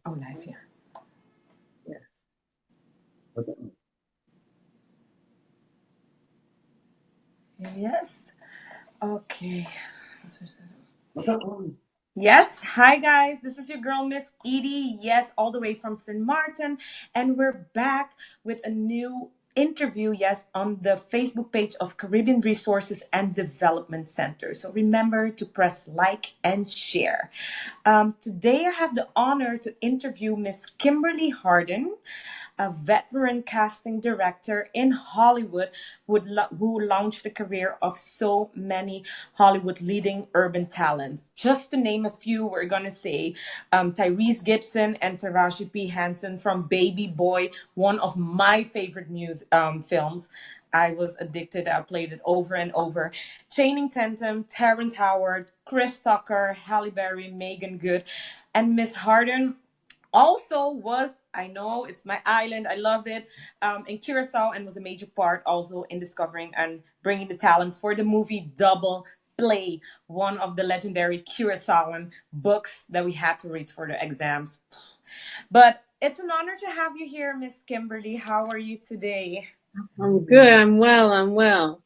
Oh, live, yeah. Yes. Yes. Okay. Yes. Hi, guys. This is your girl, Miss Edie. Yes, all the way from St. Martin. And we're back with a new interview, yes, on the Facebook page of Caribbean Resources and Development Center. So remember to press like and share. Today, I have the honor to interview Miss Kimberly Hardin, a veteran casting director in Hollywood who launched the career of so many Hollywood leading urban talents. Just to name a few, we're going to say Tyrese Gibson and Taraji P. Henson from Baby Boy, one of my favorite films. I was addicted. I played it over and over. Channing Tatum, Terrence Howard, Chris Tucker, Halle Berry, Megan Good, and Miss Harden also was, I know it's my island, I love it, in Curacao, and was a major part also in discovering and bringing the talents for the movie Double Play, one of the legendary Curaçaoan books that we had to read for the exams. But it's an honor to have you here, Miss Kimberly. How are you today? I'm good. I'm well. I'm well.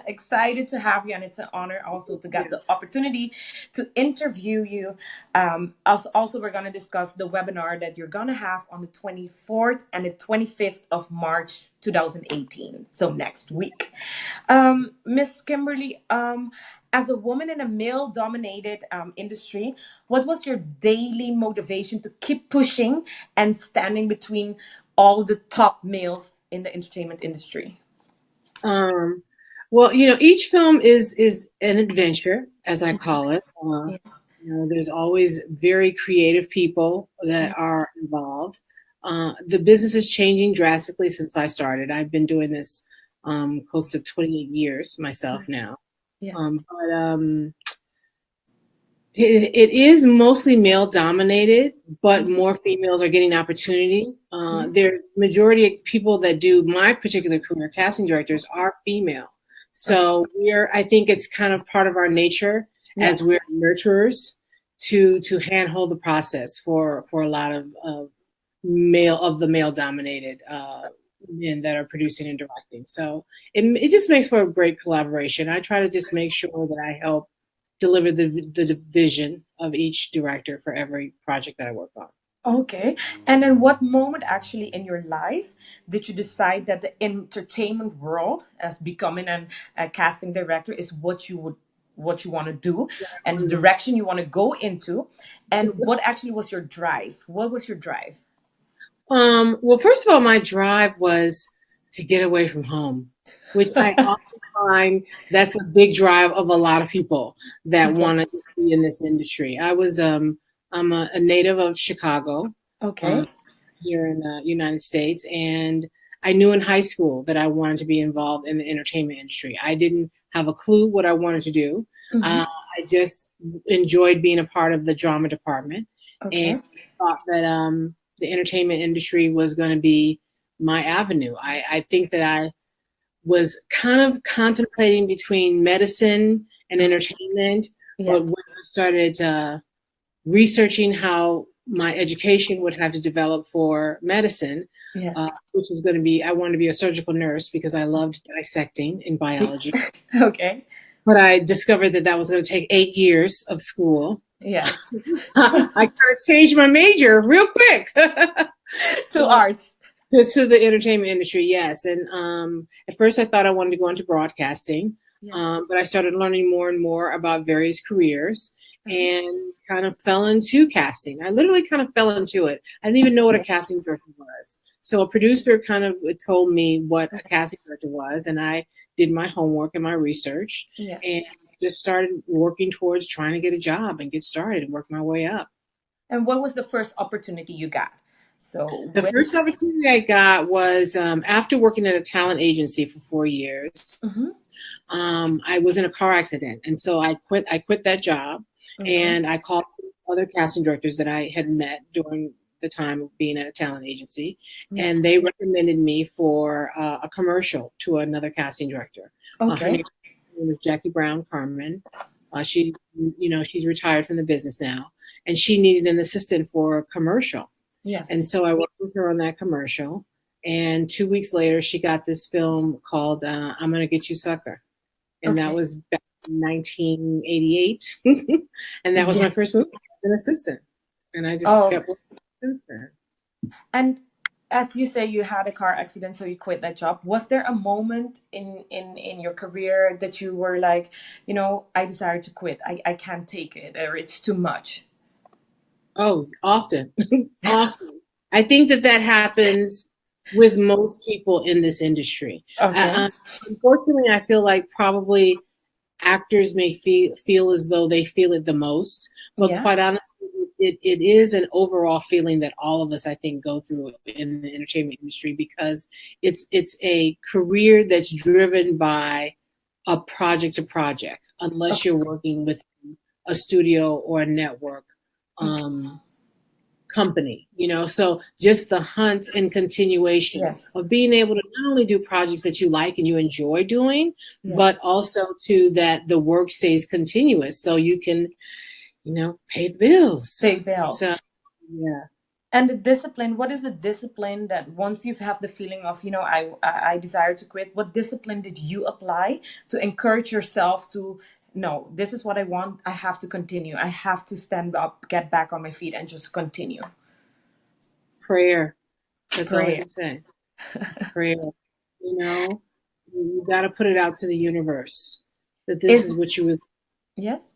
Excited to have you, and it's an honor also to get the opportunity to interview you. Also, we're going to discuss the webinar that you're going to have on the 24th and the 25th of March 2018, so next week. Miss Kimberly, as a woman in a male dominated industry, what was your daily motivation to keep pushing and standing between all the top males in the entertainment industry? Um, well, each film is an adventure, as I call it. Yes. There's always very creative people that are involved. The business is changing drastically since I started. I've been doing this close to 28 years myself now. Yes. But it is mostly male dominated, but more females are getting opportunity. The majority of people that do my particular career, casting directors, are female. So I think it's kind of part of our nature as we're nurturers to handhold the process for a lot of the male dominated men that are producing and directing. So it just makes for a great collaboration. I try to just make sure that I help deliver the vision of each director for every project that I work on. Okay. And then what moment actually in your life did you decide that the entertainment world as becoming a casting director is what you want to do and the direction you want to go into? And what actually was your drive? What was your drive? Well, first of all, my drive was to get away from home, which I often find that's a big drive of a lot of people that want to be in this industry. I'm a native of Chicago, Okay. here in the United States, and I knew in high school that I wanted to be involved in the entertainment industry. I didn't have a clue what I wanted to do. I just enjoyed being a part of the drama department, and thought that the entertainment industry was going to be my avenue. I think that I was kind of contemplating between medicine and entertainment, but when I started researching how my education would have to develop for medicine, which is going to be, I wanted to be a surgical nurse because I loved dissecting in biology. Okay. But I discovered that that was going to take 8 years of school. Yeah. I kind of changed my major real quick. To arts. To the entertainment industry, yes. And at first I thought I wanted to go into broadcasting, but I started learning more and more about various careers and kind of fell into casting. I literally kind of fell into it. I didn't even know what a casting director was. So a producer kind of told me what a casting director was, and I did my homework and my research and just started working towards trying to get a job and get started and work my way up. And what was the first opportunity you got? So the first opportunity I got was after working at a talent agency for 4 years. I was in a car accident, and so I quit that job, and I called other casting directors that I had met during the time of being at a talent agency, and they recommended me for a commercial to another casting director. Her name was Jackie Brown Carmen. She, she's retired from the business now, and she needed an assistant for a commercial. Yes. And so I worked with her on that commercial. And 2 weeks later, she got this film called "I'm Gonna Get You, Sucker," and that Okay. was back in 1988. And that was Yeah. my first movie as an assistant, and I just Oh, kept working since then. and as you say, you had a car accident, so you quit that job. Was there a moment in your career that you were like, I decided to quit. I can't take it, or it's too much? Oh, often, often. I think that happens with most people in this industry. Okay. Unfortunately, I feel like probably actors may feel as though they feel it the most, but Yeah. quite honestly, it is an overall feeling that all of us, I think, go through in the entertainment industry, because it's a career that's driven by a project to project, unless Okay. you're working with a studio or a network. Okay. Um, Company, so just the hunt and continuation Yes. of being able to not only do projects that you like and you enjoy doing, Yeah. but also to that the work stays continuous so you can, pay the bills. Pay bills. So yeah. And the discipline, what is the discipline that once you have the feeling of, I desire to quit, what discipline did you apply to encourage yourself to, no, this is what I want. I have to continue. I have to stand up, get back on my feet, and just continue. Prayer. That's all I Prayer. can say. Prayer. You got to put it out to the universe that this Is, is what you would. yes,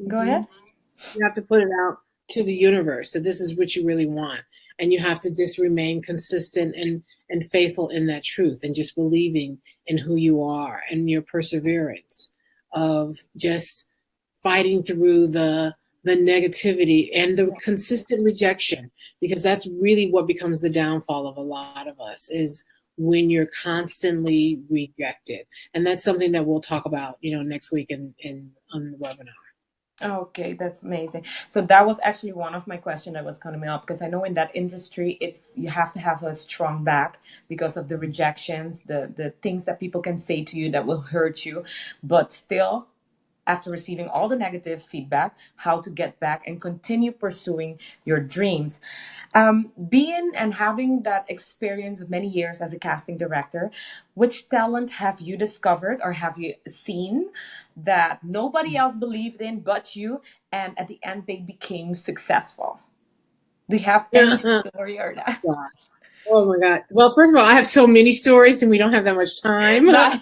go ahead. Mhm. You have to put it out to the universe that this is what you really want, and you have to just remain consistent and faithful in that truth, and just believing in who you are and your perseverance of just fighting through the negativity and the Yeah. consistent rejection, because that's really what becomes the downfall of a lot of us, is when you're constantly rejected. And that's something that we'll talk about next week in on the webinar. Okay, that's amazing. So that was actually one of my questions that was coming up, because I know in that industry, it's you have to have a strong back because of the rejections, the things that people can say to you that will hurt you, but still, after receiving all the negative feedback, how to get back and continue pursuing your dreams. Being and having that experience of many years as a casting director, which talent have you discovered or have you seen that nobody else believed in but you, and at the end they became successful? Do you have any story or that? Oh my God. Well, first of all, I have so many stories and we don't have that much time. No, I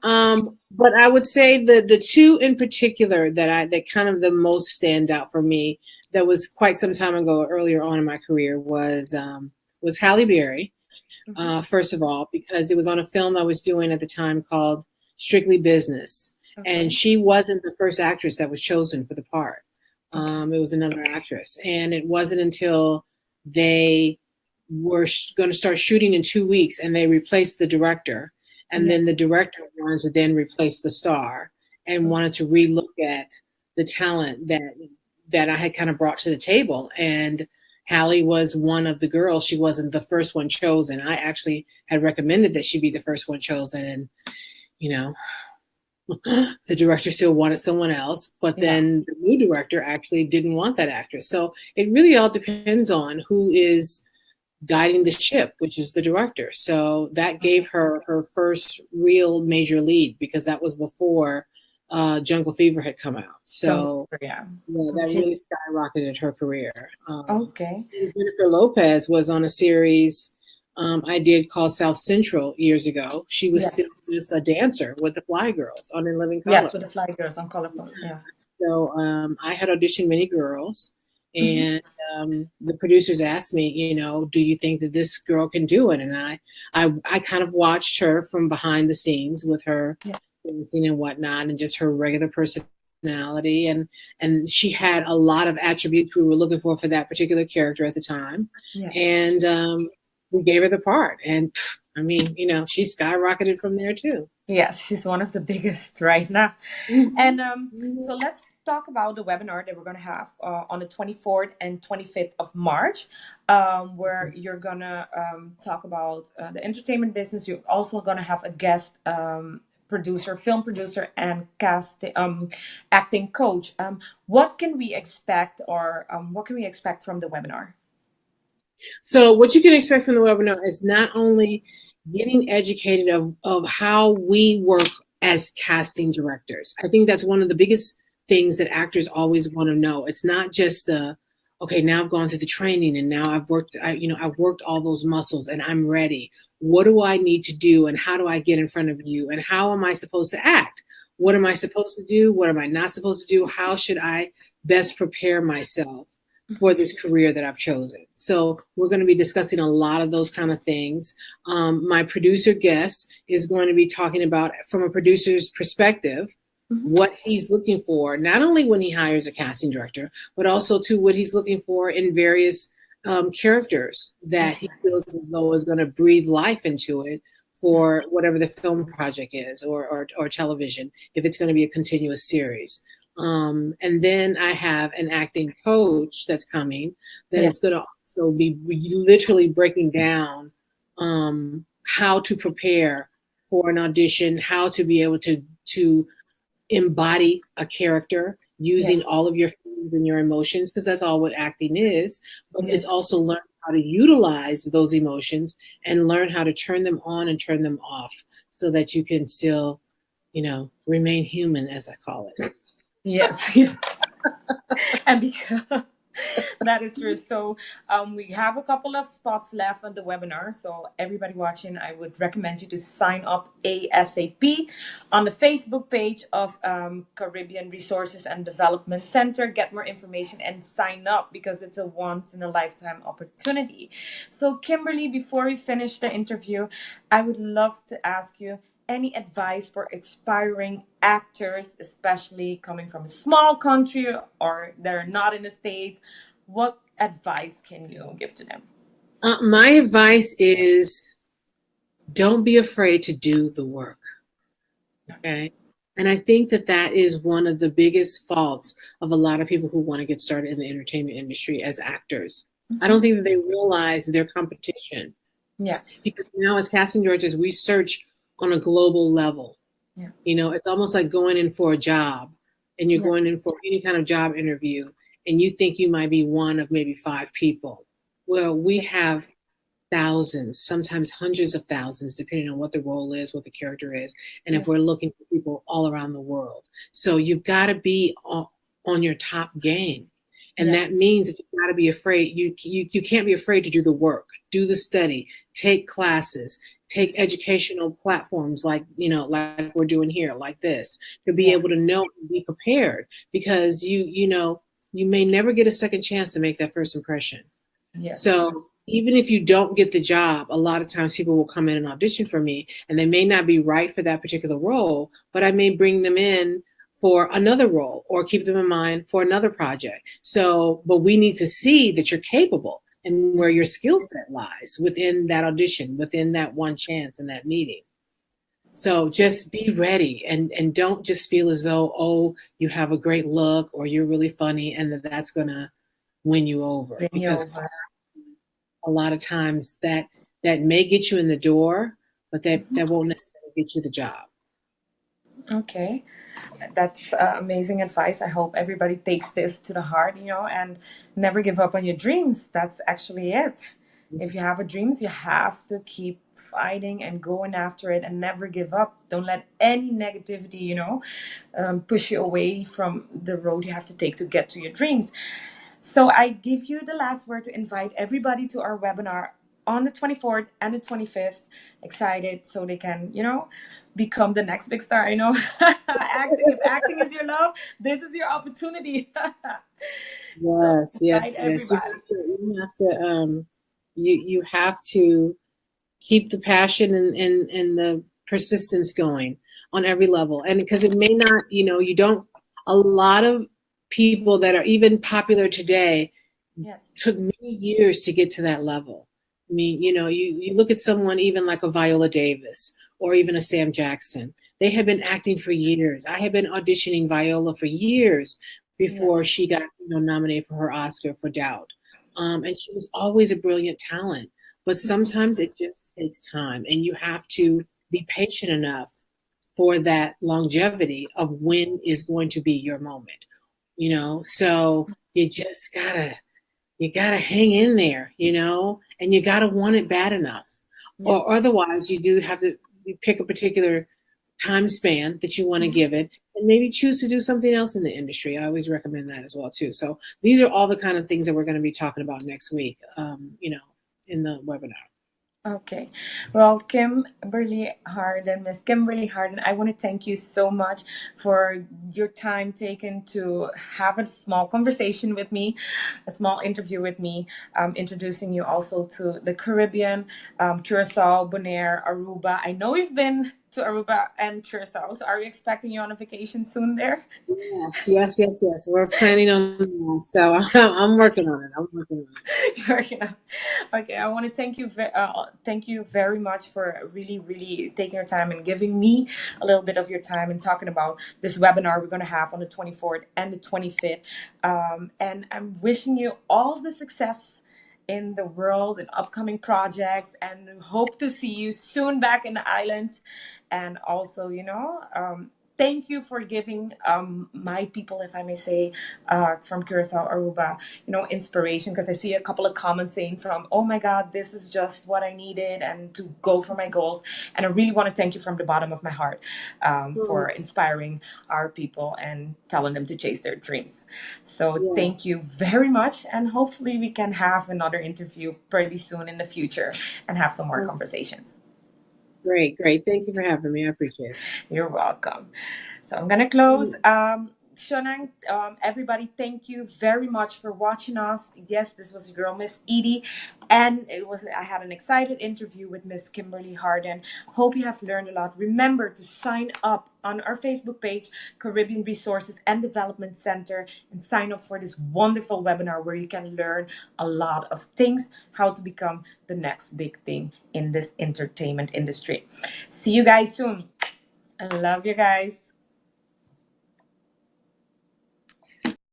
know. But I would say the two in particular that kind of the most stand out for me, that was quite some time ago, earlier on in my career, was Halle Berry. Mhm. First of all, because it was on a film I was doing at the time called Strictly Business, and Okay. she wasn't the first actress that was chosen for the part. Okay. It was another actress, and it wasn't until they were going to start shooting in 2 weeks, and they replaced the director, and Yeah. then the director wanted to then replace the star, and wanted to relook at the talent that I had kind of brought to the table. And Hallie was one of the girls. She wasn't the first one chosen. I actually had recommended that she be the first one chosen, and you know, the director still wanted someone else, but Yeah. then the new director actually didn't want that actress. So it really all depends on who is guiding the ship, which is the director. So that gave her her first real major lead, because that was before Jungle Fever had come out. Jungle So Fever, yeah. yeah, that She, really skyrocketed her career. okay. Jennifer Lopez was on a series I did called South Central years ago. She was Yes. still just a dancer with the Fly Girls on In Living Yes, Color. with the Fly Girls on Colorful. Yeah. So I had auditioned many girls, Hmm. and the producers asked me, do you think that this girl can do it? And I kind of watched her from behind the scenes with her Yeah. dancing and whatnot, and just her regular personality, and she had a lot of attributes we were looking for that particular character at the time, Yes. and we gave her the part, and I mean, she skyrocketed from there too. Yes, she's one of the biggest right now. And so let's talk about the webinar that we're going to have on the 24th and 25th of March, where you're going to talk about the entertainment business. You're also going to have a guest producer, film producer, and acting coach. What can we expect, or what can we expect from the webinar? So what you can expect from the webinar is not only getting educated of how we work as casting directors. I think that's one of the biggest things that actors always want to know. It's not just okay, now I've gone through the training and now I've worked all those muscles and I'm ready. What do I need to do and how do I get in front of you and how am I supposed to act? What am I supposed to do? What am I not supposed to do? How should I best prepare myself for this career that I've chosen? So we're going to be discussing a lot of those kind of things. My producer guest is going to be talking about, from a producer's perspective, what he's looking for, not only when he hires a casting director, but also to what he's looking for in various characters that he feels as though is going to breathe life into it for whatever the film project is or television, if it's going to be a continuous series. And then I have an acting coach that's coming that is going to also be literally breaking down how to prepare for an audition, how to be able to embody a character using all of your feelings and your emotions, because that's all what acting is. But it's also learning how to utilize those emotions and learn how to turn them on and turn them off so that you can still, remain human, as I call it. Yes. And because that is true. So we have a couple of spots left on the webinar. So everybody watching, I would recommend you to sign up ASAP on the Facebook page of Caribbean Resources and Development Center. Get more information and sign up because it's a once in a lifetime opportunity. So Kimberly, before we finish the interview, I would love to ask you, any advice for aspiring actors, especially coming from a small country or they're not in the States? What advice can you give to them? My advice is don't be afraid to do the work. Okay. And I think that is one of the biggest faults of a lot of people who want to get started in the entertainment industry as actors. I don't think that they realize their competition. Yeah. Because now as casting directors, we search on a global level. Yeah. It's almost like going in for a job and you're going in for any kind of job interview and you think you might be one of maybe 5 people. Well, we have thousands, sometimes hundreds of thousands, depending on what the role is, what the character is, and if we're looking for people all around the world. So you've got to be on your top game. And that means that you've got to be afraid. You can't be afraid to do the work, do the study, take classes, take educational platforms like we're doing here, like this, to be able to know and be prepared, because you may never get a second chance to make that first impression. Yes. So even if you don't get the job, a lot of times people will come in and audition for me and they may not be right for that particular role, but I may bring them in for another role or keep them in mind for another project. So, but we need to see that you're capable and where your skill set lies within that audition, within that one chance in that meeting. So just be ready and don't just feel as though, oh, you have a great look or you're really funny and that's going to win you over. Because a lot of times that may get you in the door, but that won't necessarily get you the job. Okay. That's amazing advice. I hope everybody takes this to the heart, and never give up on your dreams. That's actually it. If you have a dreams, you have to keep fighting and going after it and never give up. Don't let any negativity, push you away from the road you have to take to get to your dreams. So I give you the last word to invite everybody to our webinar on the 24th and the 25th. Excited so they can, become the next big star. Acting, if acting is your love, this is your opportunity. Yes, yes. Everybody. You have to keep the passion and the persistence going on every level. And because it may not, a lot of people that are even popular today took many years to get to that level. I mean, you look at someone even like a Viola Davis or even a Sam Jackson. They have been acting for years. I have been auditioning Viola for years before she got nominated for her Oscar for Doubt. And she was always a brilliant talent. But sometimes it just takes time, and you have to be patient enough for that longevity of when is going to be your moment, you know? So you gotta hang in there, you know, and you gotta want it bad enough. Or Yes. otherwise you do have to pick a particular time span that you want to give it and maybe choose to do something else in the industry. I always recommend that as well too. So these are all the kind of things that we're going to be talking about next week, you know, in the webinar. Okay. Well, Kimberly Hardin, Miss Kimberly Hardin, I want to thank you so much for your time taken to have a small conversation with me, a small interview with me, introducing you also to the Caribbean, Curacao, Bonaire, Aruba. I know you've been to Aruba and Curacao, so are we expecting you on a vacation soon there? Yes, yes, yes, yes. We're planning on that. So I'm working on it. I'm working on it. You know. Okay, I want to thank you very much for really, really taking your time and giving me a little bit of your time and talking about this webinar we're going to have on the 24th and the 25th. And I'm wishing you all the success in the world and upcoming projects, and hope to see you soon back in the islands. And also, thank you for giving my people, if I may say, from Curacao, Aruba, inspiration, because I see a couple of comments saying from, oh my God, this is just what I needed and to go for my goals. And I really want to thank you from the bottom of my heart for Oh, inspiring our people and telling them to chase their dreams. So yeah, thank you very much. And hopefully we can have another interview pretty soon in the future and have some more oh, conversations. great, great. Thank you for having me. I appreciate it. You're welcome. So I'm gonna close. Shonang, everybody, thank you very much for watching us. Yes, this was your girl, Miss Edie, and I had an excited interview with Miss Kimberly Hardin. Hope you have learned a lot. Remember to sign up on our Facebook page, Caribbean Resources and Development Center, and sign up for this wonderful webinar where you can learn a lot of things, how to become the next big thing in this entertainment industry. See you guys soon. I love you guys.